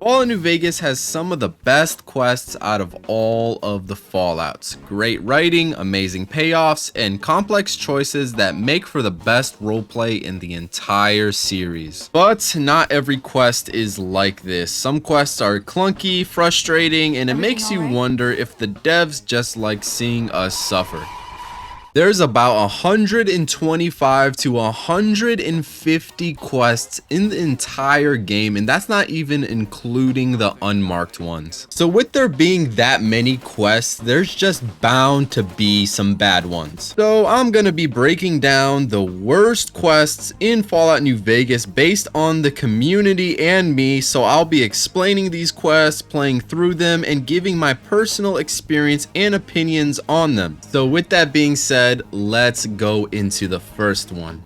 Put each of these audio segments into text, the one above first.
Fallout New Vegas has some of the best quests out of all of the Fallouts. Great writing, amazing payoffs, and complex choices that make for the best roleplay in the entire series. But not every quest is like this. Some quests are clunky, frustrating, and it makes you wonder if the devs just like seeing us suffer. There's about 125 to 150 quests in the entire game, and that's not even including the unmarked ones. So with there being that many quests, there's just bound to be some bad ones. So I'm gonna be breaking down the worst quests in Fallout New Vegas based on the community and me. So I'll be explaining these quests, playing through them, and giving my personal experience and opinions on them. So with that being said, let's go into the first one.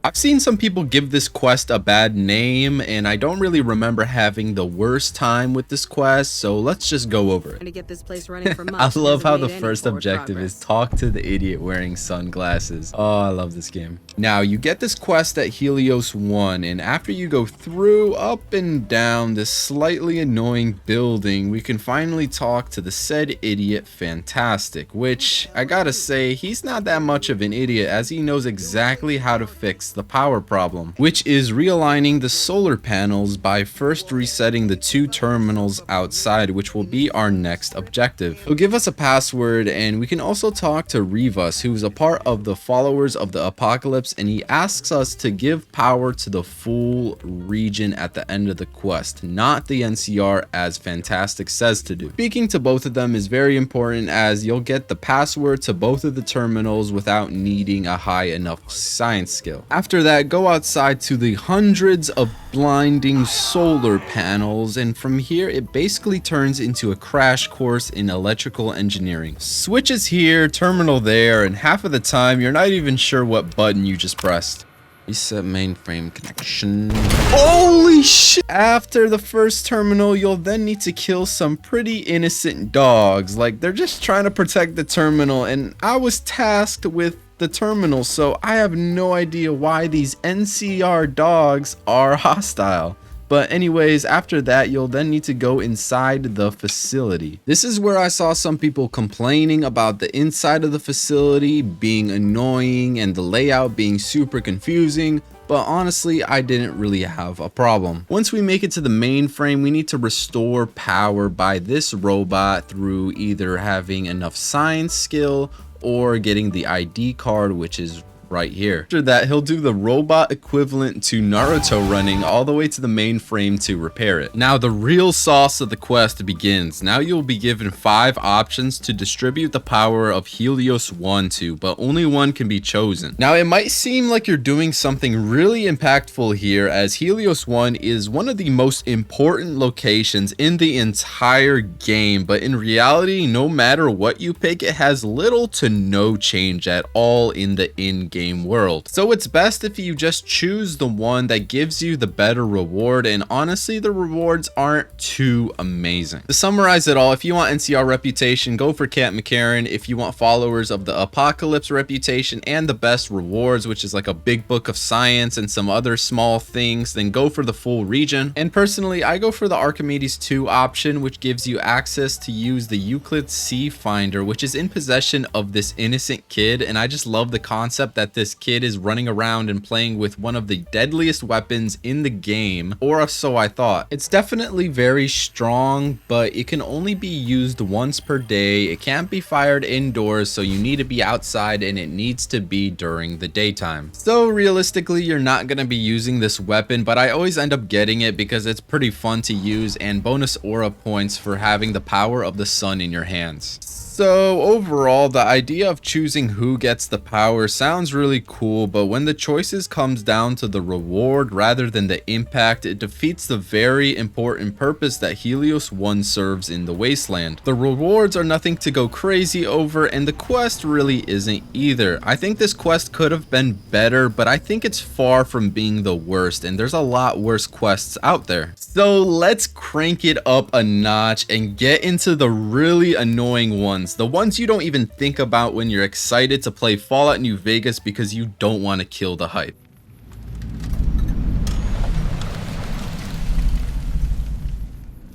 I've seen some people give this quest a bad name, and I don't really remember having the worst time with this quest, so let's just go over it. To get this place running for I months, love how the hasn't made any first forward objective progress. is talk to the idiot wearing sunglasses. Oh, I love this game. Now, you get this quest at Helios 1, and after you go through, up and down this slightly annoying building, we can finally talk to the said idiot Fantastic, which, I gotta say, he's not that much of an idiot as he knows exactly how to fix the power problem, which is realigning the solar panels by first resetting the two terminals outside, which will be our next objective. He'll give us a password, and we can also talk to Rivas, who's a part of the followers of the apocalypse, and he asks us to give power to the full region at the end of the quest, not the NCR as Fantastic says to do. Speaking to both of them is very important as you'll get the password to both of the terminals without needing a high enough science skill. After that, go outside to the hundreds of blinding solar panels, and from here it basically turns into a crash course in electrical engineering. Switches here, terminal there, and half of the time you're not even sure what button you just pressed. Reset mainframe connection. Holy shit! After the first terminal, you'll then need to kill some pretty innocent dogs. Like, they're just trying to protect the terminal, and I was tasked with the terminal, so I have no idea why these NCR dogs are hostile. But anyways, after that, you'll then need to go inside the facility. This is where I saw some people complaining about the inside of the facility being annoying and the layout being super confusing. But honestly, I didn't really have a problem. Once we make it to the mainframe, we need to restore power by this robot through either having enough science skill or getting the ID card, which is right here. After that, he'll do the robot equivalent to Naruto running all the way to the mainframe to repair it. Now the real sauce of the quest begins. Now you'll be given 5 options to distribute the power of Helios 1 to, but only one can be chosen. Now it might seem like you're doing something really impactful here, as Helios 1 is one of the most important locations in the entire game, but in reality, no matter what you pick, it has little to no change at all in the in-game world. So it's best if you just choose the one that gives you the better reward, and honestly the rewards aren't too amazing. To summarize it all, if you want NCR reputation, go for Camp McCarran. If you want followers of the apocalypse reputation and the best rewards, which is like a big book of science and some other small things, then go for the full region. And personally, I go for the Archimedes 2 option, which gives you access to use the Euclid C Finder, which is in possession of this innocent kid, and I just love the concept that this kid is running around and playing with one of the deadliest weapons in the game, or so I thought. It's definitely very strong, but it can only be used once per day. It can't be fired indoors, so you need to be outside, and it needs to be during the daytime. So realistically, you're not going to be using this weapon, but I always end up getting it because it's pretty fun to use and bonus aura points for having the power of the sun in your hands. So overall, the idea of choosing who gets the power sounds really cool, but when the choices comes down to the reward rather than the impact, it defeats the very important purpose that Helios 1 serves in the Wasteland. The rewards are nothing to go crazy over, and the quest really isn't either. I think this quest could have been better, but I think it's far from being the worst, and there's a lot worse quests out there. So let's crank it up a notch and get into the really annoying ones. The ones you don't even think about when you're excited to play Fallout New Vegas because you don't want to kill the hype.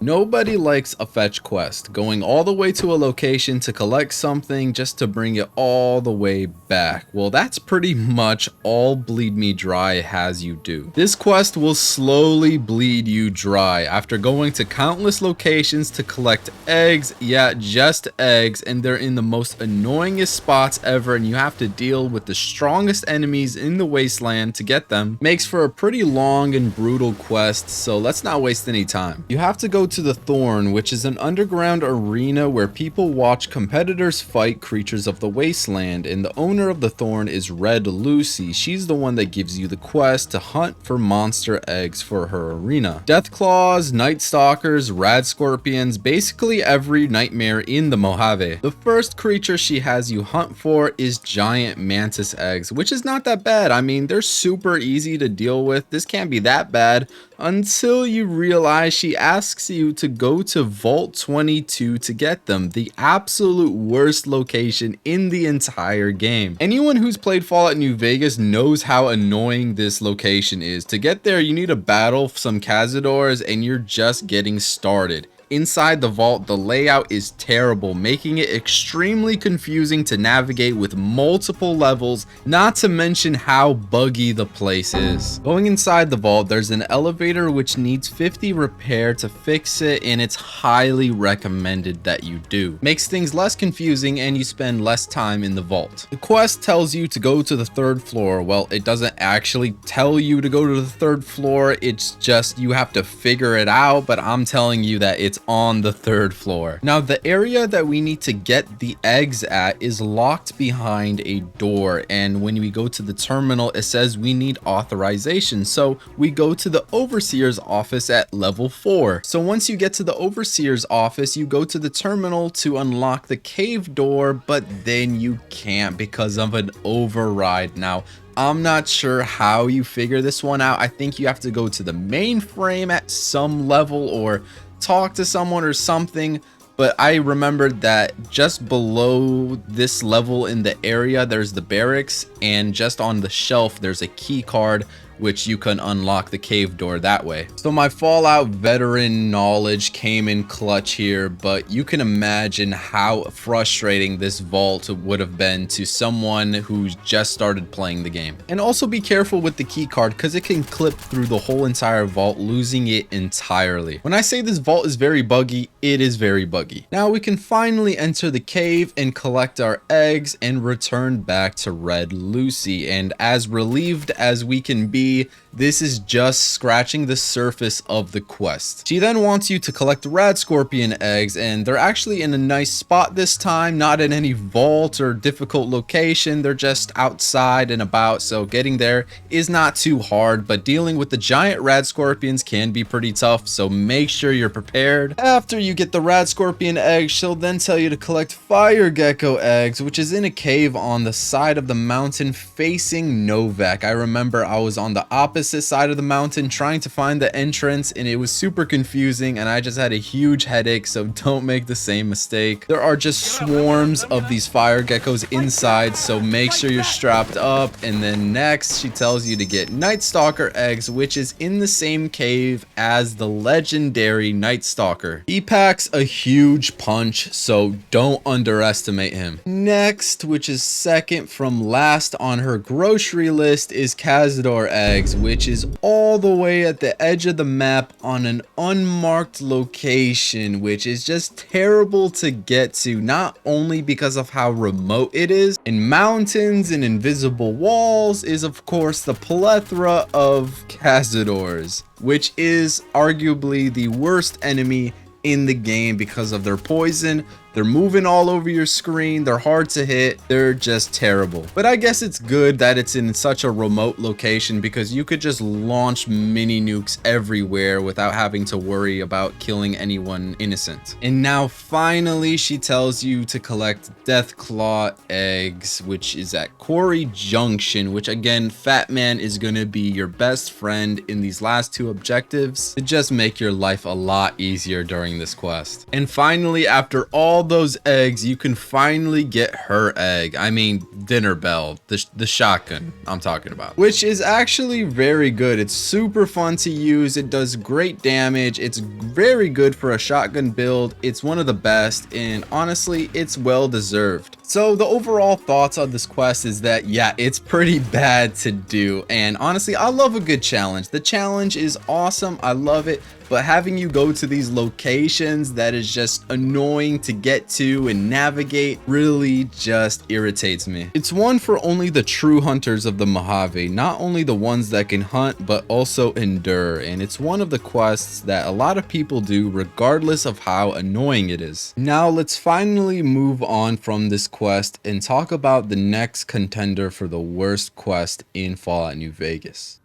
Nobody likes a fetch quest, going all the way to a location to collect something just to bring it all the way back. Well, that's pretty much all Bleed Me Dry has you do. This quest will slowly bleed you dry after going to countless locations to collect eggs, yeah, just eggs, and they're in the most annoyingest spots ever, and you have to deal with the strongest enemies in the wasteland to get them. Makes for a pretty long and brutal quest, so let's not waste any time. You have to go to the Thorn, which is an underground arena where people watch competitors fight creatures of the wasteland, and the owner of the Thorn is Red Lucy. She's the one that gives you the quest to hunt for monster eggs for her arena. Deathclaws, Night Stalkers, Rad Scorpions, basically every nightmare in the Mojave. The first creature she has you hunt for is giant mantis eggs, which is not that bad. I mean, they're super easy to deal with. This can't be that bad until you realize she asks you to go to Vault 22 to get them, the absolute worst location in the entire game. Anyone who's played Fallout New Vegas knows how annoying this location is. To get there, you need to battle some Cazadors, and you're just getting started. Inside the vault, the layout is terrible, making it extremely confusing to navigate with multiple levels, not to mention how buggy the place is. Going inside the vault, there's an elevator which needs 50 repair to fix it, and it's highly recommended that you do. Makes things less confusing and you spend less time in the vault. The quest tells you to go to the 3rd floor. Well, it doesn't actually tell you to go to the 3rd floor, it's just you have to figure it out, but I'm telling you that it's on the 3rd floor. Now, the area that we need to get the eggs at is locked behind a door, and when we go to the terminal, it says we need authorization, so we go to the overseer's office at level 4. So once you get to the overseer's office, you go to the terminal to unlock the cave door, but then you can't because of an override. Now, I'm not sure how you figure this one out. I think you have to go to the mainframe at some level or talk to someone or something, but I remembered that just below this level in the area there's the barracks, and just on the shelf there's a key card which you can unlock the cave door that way. So my Fallout veteran knowledge came in clutch here, but you can imagine how frustrating this vault would have been to someone who's just started playing the game. And also be careful with the key card because it can clip through the whole entire vault, losing it entirely. When I say this vault is very buggy, it is very buggy. Now we can finally enter the cave and collect our eggs and return back to Red Lucy. And as relieved as we can be, this is just scratching the surface of the quest. She then wants you to collect Rad Scorpion eggs, and they're actually in a nice spot this time, not in any vault or difficult location. They're just outside and about, so getting there is not too hard, but dealing with the giant Rad Scorpions can be pretty tough, so make sure you're prepared. After you get the Rad Scorpion eggs, she'll then tell you to collect Fire Gecko eggs, which is in a cave on the side of the mountain facing Novak. I remember I was on the opposite side of the mountain trying to find the entrance, and it was super confusing and I just had a huge headache, so don't make the same mistake. There are just swarms of these fire geckos inside, so make sure you're strapped up. And then next she tells you to get Night Stalker eggs, which is in the same cave as the legendary Night Stalker. He packs a huge punch, so don't underestimate him. Next, which is second from last on her grocery list, is Cazador eggs, which is all the way at the edge of the map on an unmarked location, which is just terrible to get to, not only because of how remote it is. In mountains and invisible walls is of course the plethora of Cazadors, which is arguably the worst enemy in the game because of their poison. They're moving all over your screen, they're hard to hit, they're just terrible. But I guess it's good that it's in such a remote location because you could just launch mini nukes everywhere without having to worry about killing anyone innocent. And now finally she tells you to collect Deathclaw eggs, which is at Quarry Junction, which again, Fat Man is gonna be your best friend in these last two objectives to just make your life a lot easier during this quest. And finally, after all those eggs, you can finally get her egg. I mean, Dinner Bell, the shotgun I'm talking about, which is actually very good. It's super fun to use. It does great damage. It's very good for a shotgun build. It's one of the best, and honestly, it's well deserved. So the overall thoughts on this quest is that, yeah, it's pretty bad to do. And honestly, I love a good challenge. The challenge is awesome. I love it. But having you go to these locations that is just annoying to get to and navigate really just irritates me. It's one for only the true hunters of the Mojave, not only the ones that can hunt, but also endure. And it's one of the quests that a lot of people do regardless of how annoying it is. Now let's finally move on from this quest and talk about the next contender for the worst quest in Fallout New Vegas.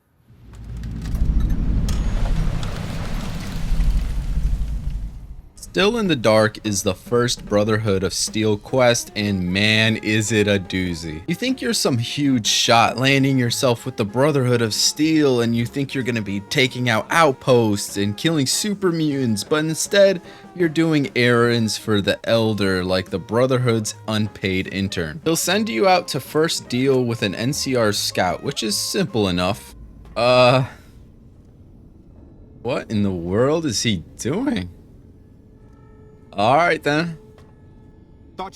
Still in the Dark is the first Brotherhood of Steel quest, and man, is it a doozy. You think you're some huge shot landing yourself with the Brotherhood of Steel, and you think you're gonna be taking out outposts and killing super mutants, but instead you're doing errands for the Elder like the Brotherhood's unpaid intern. He'll send you out to first deal with an NCR scout, which is simple enough. What in the world is he doing? All right then.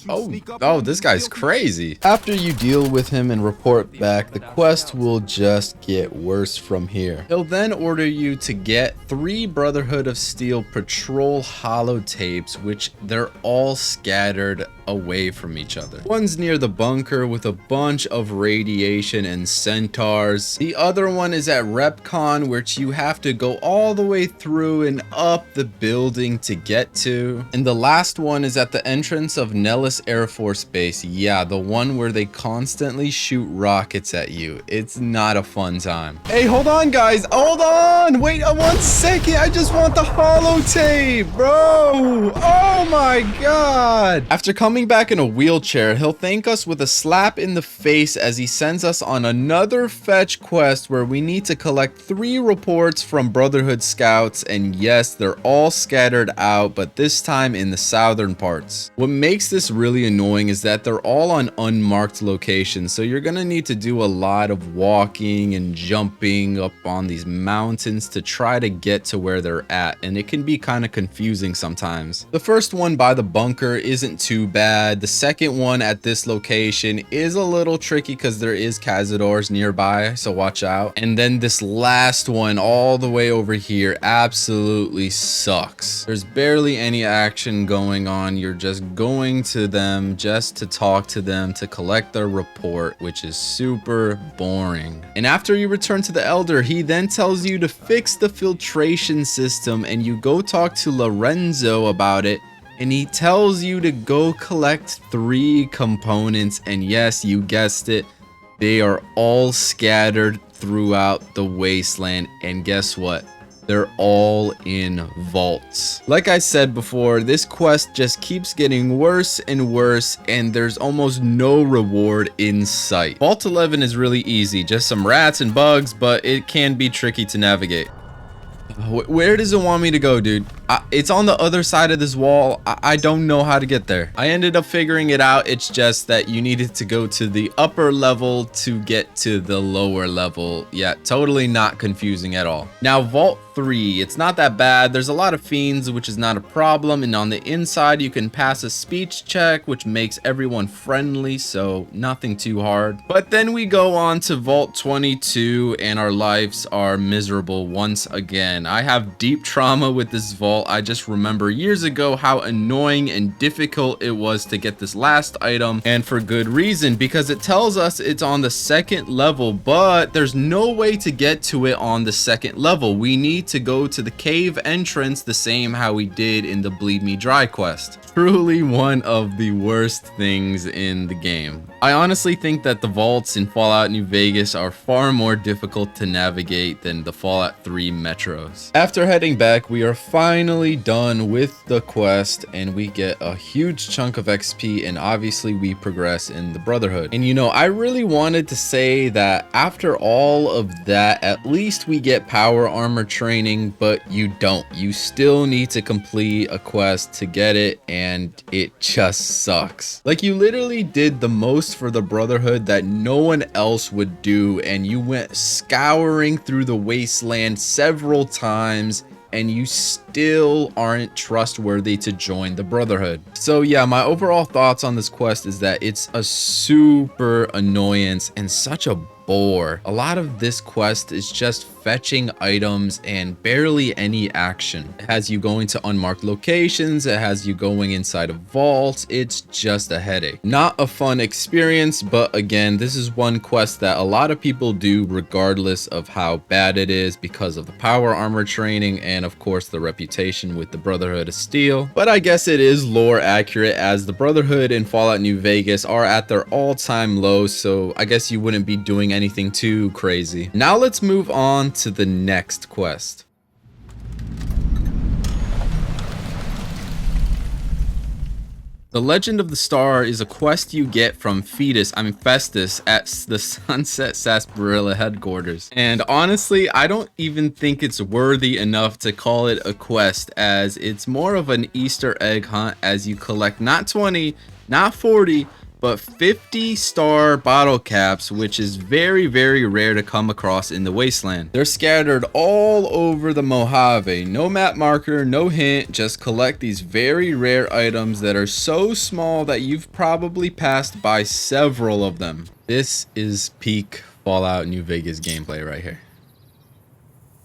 Oh, this guy's crazy. After you deal with him and report back, the quest will just get worse from here. He'll then order you to get 3 Brotherhood of Steel patrol holotapes, which they're all scattered away from each other. One's near the bunker with a bunch of radiation and centaurs. The other one is at RepCon, which you have to go all the way through and up the building to get to. And the last one is at the entrance of Nellis Air Force Base. Yeah, the one where they constantly shoot rockets at you. It's not a fun time. Hey, hold on guys, hold on, wait 1 second. I just want the holotape, bro. Oh my god. After coming back in a wheelchair, he'll thank us with a slap in the face as he sends us on another fetch quest where we need to collect 3 reports from Brotherhood scouts, and yes, they're all scattered out, but this time in the southern parts. What makes this really annoying is that they're all on unmarked locations, so you're gonna need to do a lot of walking and jumping up on these mountains to try to get to where they're at, and it can be kind of confusing sometimes. The first one by the bunker isn't too bad. The second one at this location is a little tricky because there is Cazadors nearby, so watch out. And then this last one all the way over here absolutely sucks. There's barely any action going on. You're just going to them just to talk to them to collect their report, which is super boring. And after you return to the Elder, he then tells you to fix the filtration system, and you go talk to Lorenzo about it, and he tells you to go collect 3 components, and yes, you guessed it, they are all scattered throughout the wasteland, and guess what? They're all in vaults. Like I said before, this quest just keeps getting worse and worse, and there's almost no reward in sight. Vault 11 is really easy, just some rats and bugs, but it can be tricky to navigate. Where does it want me to go, dude? It's on the other side of this wall. I don't know how to get there. I ended up figuring it out. It's just that you needed to go to the upper level to get to the lower level. Yeah, totally not confusing at all. Now, Vault 3, it's not that bad. There's a lot of fiends, which is not a problem. And on the inside, you can pass a speech check, which makes everyone friendly, so nothing too hard. But then we go on to Vault 22, and our lives are miserable once again. I have deep trauma with this vault. I just remember years ago how annoying and difficult it was to get this last item, and for good reason, because it tells us it's on the 2nd level, but there's no way to get to it on the 2nd level. We need to go to the cave entrance the same how we did in the Bleed Me Dry quest. Truly one of the worst things in the game. I honestly think that the vaults in Fallout New Vegas are far more difficult to navigate than the Fallout 3 metros. After heading back, we are finally finally done with the quest, and we get a huge chunk of XP, and obviously we progress in the Brotherhood. And you know, I really wanted to say that after all of that, at least we get power armor training, but you don't. You still need to complete a quest to get it, and it just sucks. Like, you literally did the most for the Brotherhood that no one else would do, and you went scouring through the wasteland several times, and you still aren't trustworthy to join the Brotherhood. So yeah, my overall thoughts on this quest is that it's a super annoyance and such a bore. A lot of this quest is just fetching items and barely any action. It has you going to unmarked locations, it has you going inside of vaults. It's just a headache. Not a fun experience, but again, this is one quest that a lot of people do regardless of how bad it is, because of the power armor training and of course the reputation with the Brotherhood of Steel. But I guess it is lore accurate, as the Brotherhood in Fallout New Vegas are at their all-time low, so I guess you wouldn't be doing anything too crazy. Now let's move on to the next quest. The Legend of the Star is a quest you get from Festus at the Sunset Sarsaparilla headquarters. And honestly, I don't even think it's worthy enough to call it a quest, as it's more of an Easter egg hunt, as you collect not 20, not 40, but 50 star bottle caps, which is very, very rare to come across in the wasteland. They're scattered all over the Mojave. No map marker, no hint, just collect these very rare items that are so small that you've probably passed by several of them. This is peak Fallout New Vegas gameplay right here.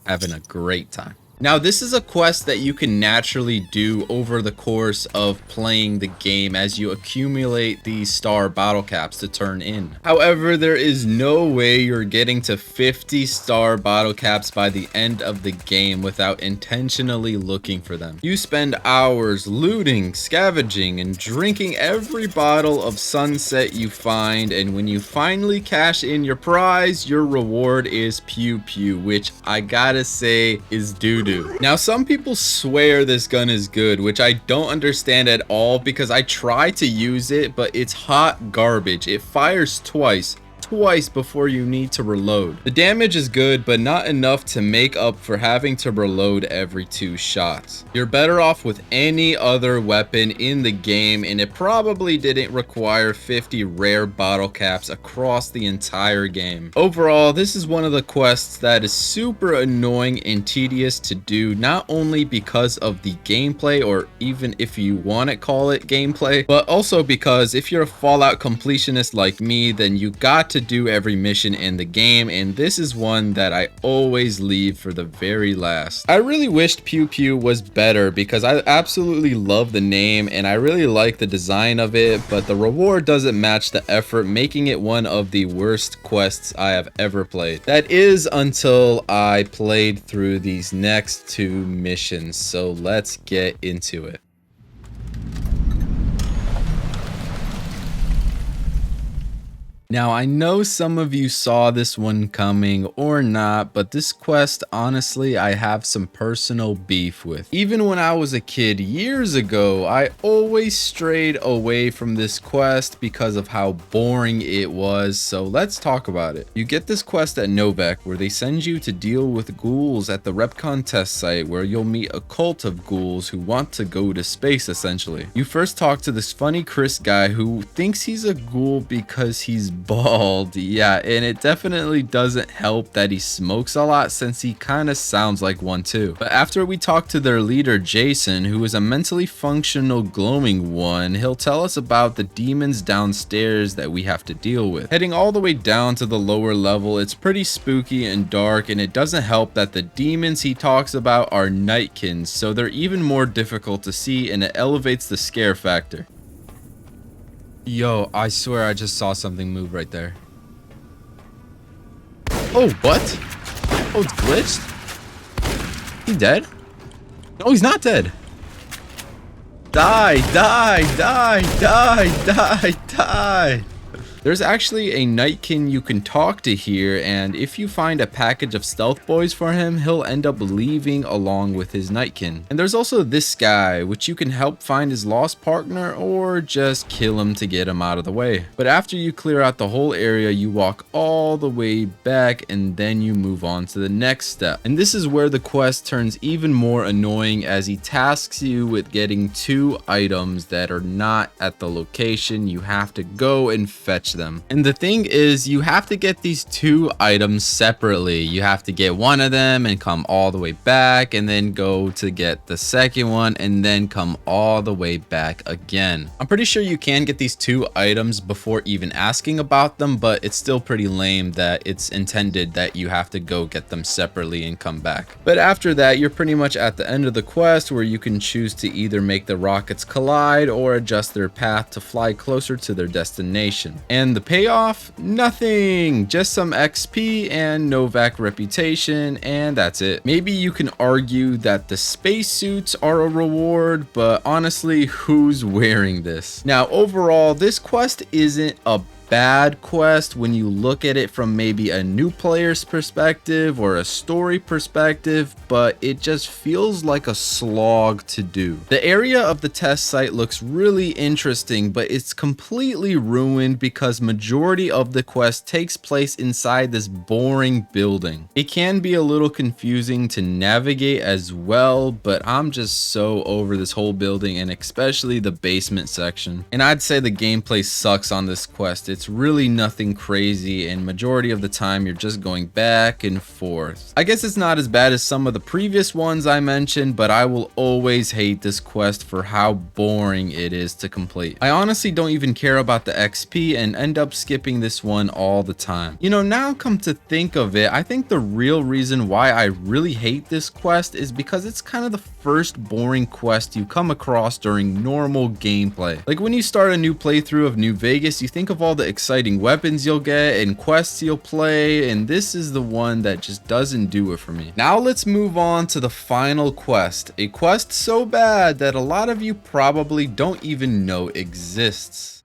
Having a great time. Now, this is a quest that you can naturally do over the course of playing the game as you accumulate these star bottle caps to turn in. However, there is no way you're getting to 50 star bottle caps by the end of the game without intentionally looking for them. You spend hours looting, scavenging, and drinking every bottle of Sunset you find, and when you finally cash in your prize, your reward is Pew Pew, which I gotta say is doo-doo. Now, some people swear this gun is good, which I don't understand at all, because I try to use it, but it's hot garbage. It fires twice before you need to reload. The damage is good, but not enough to make up for having to reload every 2 shots. You're better off with any other weapon in the game, and it probably didn't require 50 rare bottle caps across the entire game. Overall, this is one of the quests that is super annoying and tedious to do, not only because of the gameplay, or even if you want to call it gameplay, but also because if you're a Fallout completionist like me, then you got to do every mission in the game, and this is one that I always leave for the very last. I really wished Pew Pew was better, because I absolutely love the name and I really like the design of it, but the reward doesn't match the effort, making it one of the worst quests I have ever played. That is until I played through these next 2 missions, so let's get into it. Now, I know some of you saw this one coming or not, but this quest, honestly, I have some personal beef with. Even when I was a kid years ago, I always strayed away from this quest because of how boring it was, so let's talk about it. You get this quest at Novak, where they send you to deal with ghouls at the Repcon test site, where you'll meet a cult of ghouls who want to go to space, essentially. You first talk to this funny Chris guy who thinks he's a ghoul because he's bald. Yeah, and it definitely doesn't help that he smokes a lot, since he kind of sounds like one too. But after we talk to their leader Jason, who is a mentally functional glowing one, he'll tell us about the demons downstairs that we have to deal with. Heading all the way down to the lower level, it's pretty spooky and dark, and it doesn't help that the demons he talks about are Nightkins, so they're even more difficult to see, and it elevates the scare factor. Yo, I swear I just saw something move right there. Oh, what? Oh, it's glitched? He dead? No, he's not dead. Die, die, die, die, die, die. There's actually a Nightkin you can talk to here, and if you find a package of stealth boys for him, he'll end up leaving along with his Nightkin. And there's also this guy, which you can help find his lost partner or just kill him to get him out of the way. But after you clear out the whole area, you walk all the way back and then you move on to the next step. And this is where the quest turns even more annoying, as he tasks you with getting 2 items that are not at the location. You have to go and fetch them. And the thing is, you have to get these 2 items separately. You have to get one of them and come all the way back, and then go to get the second one and then come all the way back again. I'm pretty sure you can get these 2 items before even asking about them, but it's still pretty lame that it's intended that you have to go get them separately and come back. But after that, you're pretty much at the end of the quest, where you can choose to either make the rockets collide or adjust their path to fly closer to their destination. And the payoff? Nothing! Just some XP and Novak reputation, and that's it. Maybe you can argue that the spacesuits are a reward, but honestly, who's wearing this? Now, overall, this quest isn't a bad quest when you look at it from maybe a new player's perspective or a story perspective, but it just feels like a slog to do. The area of the test site looks really interesting, but it's completely ruined because majority of the quest takes place inside this boring building. It can be a little confusing to navigate as well, but I'm just so over this whole building, and especially the basement section. And I'd say the gameplay sucks on this quest. It's really nothing crazy, and majority of the time you're just going back and forth. I guess it's not as bad as some of the previous ones I mentioned, but I will always hate this quest for how boring it is to complete. I honestly don't even care about the XP and end up skipping this one all the time. You know, now come to think of it, I think the real reason why I really hate this quest is because it's kind of the first boring quest you come across during normal gameplay. Like when you start a new playthrough of New Vegas, you think of all the exciting weapons you'll get and quests you'll play, and this is the one that just doesn't do it for me. Now let's move on to the final quest, a quest so bad that a lot of you probably don't even know exists.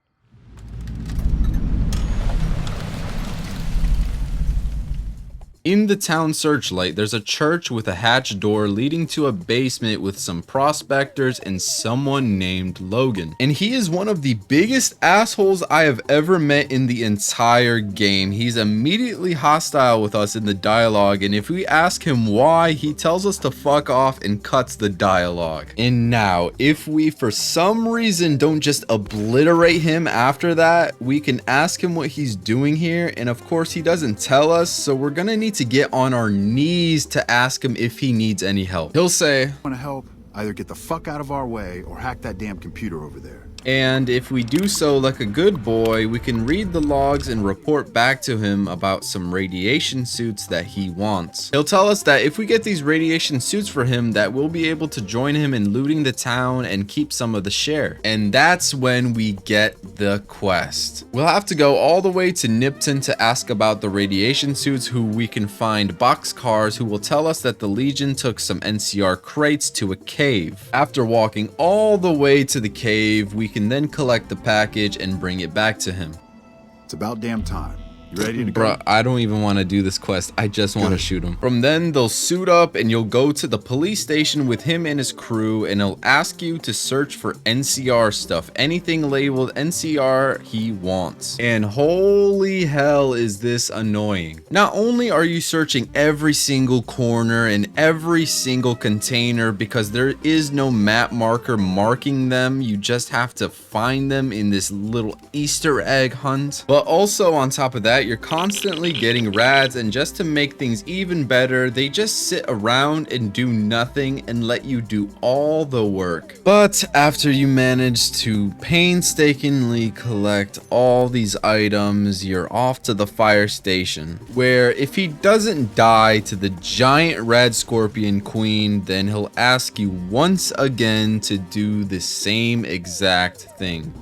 In the town Searchlight, there's a church with a hatch door leading to a basement with some prospectors and someone named Logan. And he is one of the biggest assholes I have ever met in the entire game. He's immediately hostile with us in the dialogue, and if we ask him why, he tells us to fuck off and cuts the dialogue. And now, if we for some reason don't just obliterate him after that, we can ask him what he's doing here, and of course he doesn't tell us, so we're gonna need to get on our knees to ask him if he needs any help. He'll say, "Want to help? Either get the fuck out of our way or hack that damn computer over there." and if we do so like a good boy, we can read the logs and report back to him about some radiation suits that he wants. He'll tell us that if we get these radiation suits for him, that we'll be able to join him in looting the town and keep some of the share. And that's when we get the quest. We'll have to go all the way to Nipton to ask about the radiation suits, who we can find boxcars who will tell us that the Legion took some NCR crates to a cave. After walking all the way to the cave, we can then collect the package and bring it back to him. It's about damn time. You ready to go? Bruh, I don't even want to do this quest. I just want to shoot him. From then, they'll suit up and you'll go to the police station with him and his crew, and he'll ask you to search for NCR stuff. Anything labeled NCR he wants. And holy hell is this annoying. Not only are you searching every single corner and every single container because there is no map marker marking them, you just have to find them in this little Easter egg hunt. But also on top of that, you're constantly getting rads, and just to make things even better, they just sit around and do nothing and let you do all the work. But after you manage to painstakingly collect all these items, you're off to the fire station, where if he doesn't die to the giant red scorpion queen, then he'll ask you once again to do the same exact thing.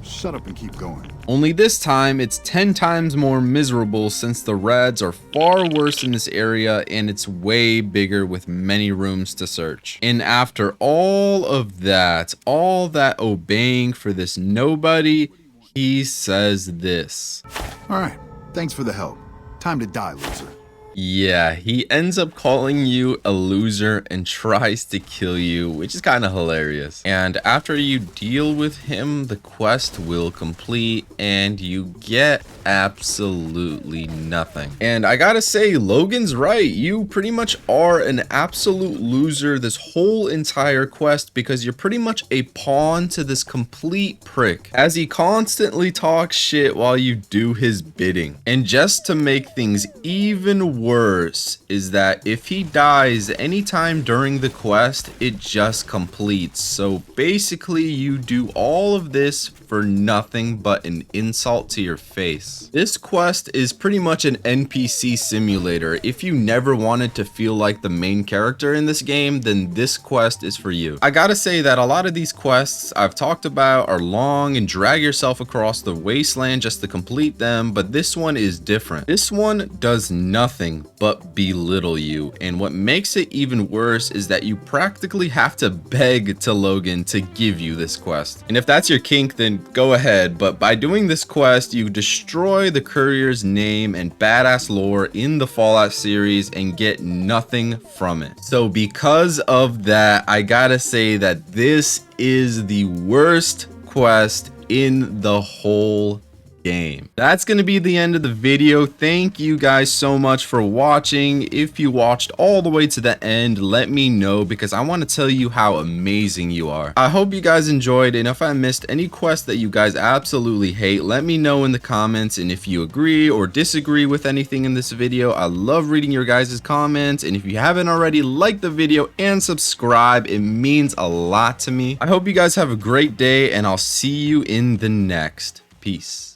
Shut up and keep going. Only this time, it's 10 times more miserable since the reds are far worse in this area and it's way bigger with many rooms to search. And after all that obeying for this nobody, he says this. All right, thanks for the help. Time to die, loser. Yeah, he ends up calling you a loser and tries to kill you, which is kind of hilarious. And after you deal with him, the quest will complete and you get absolutely nothing. And I gotta say, Logan's right. You pretty much are an absolute loser this whole entire quest because you're pretty much a pawn to this complete prick, as he constantly talks shit while you do his bidding. And just to make things even worse is that if he dies anytime during the quest, it just completes. So basically you do all of this for nothing but an insult to your face. This quest is pretty much an NPC simulator. If you never wanted to feel like the main character in this game, then this quest is for you. I gotta say that a lot of these quests I've talked about are long and drag yourself across the wasteland just to complete them, but this one is different. This one does nothing but belittle you, and what makes it even worse is that you practically have to beg to Logan to give you this quest. And if that's your kink, then go ahead, but by doing this quest you destroy the courier's name and badass lore in the Fallout series and get nothing from it. So because of that, I gotta say that this is the worst quest in the whole game. That's going to be the end of the video. Thank you guys so much for watching. If you watched all the way to the end, let me know because I want to tell you how amazing you are. I hope you guys enjoyed, and if I missed any quest that you guys absolutely hate, let me know in the comments. And if you agree or disagree with anything in this video, I love reading your guys' comments. And if you haven't already, like the video and subscribe. It means a lot to me. I hope you guys have a great day, and I'll see you in the next. Peace.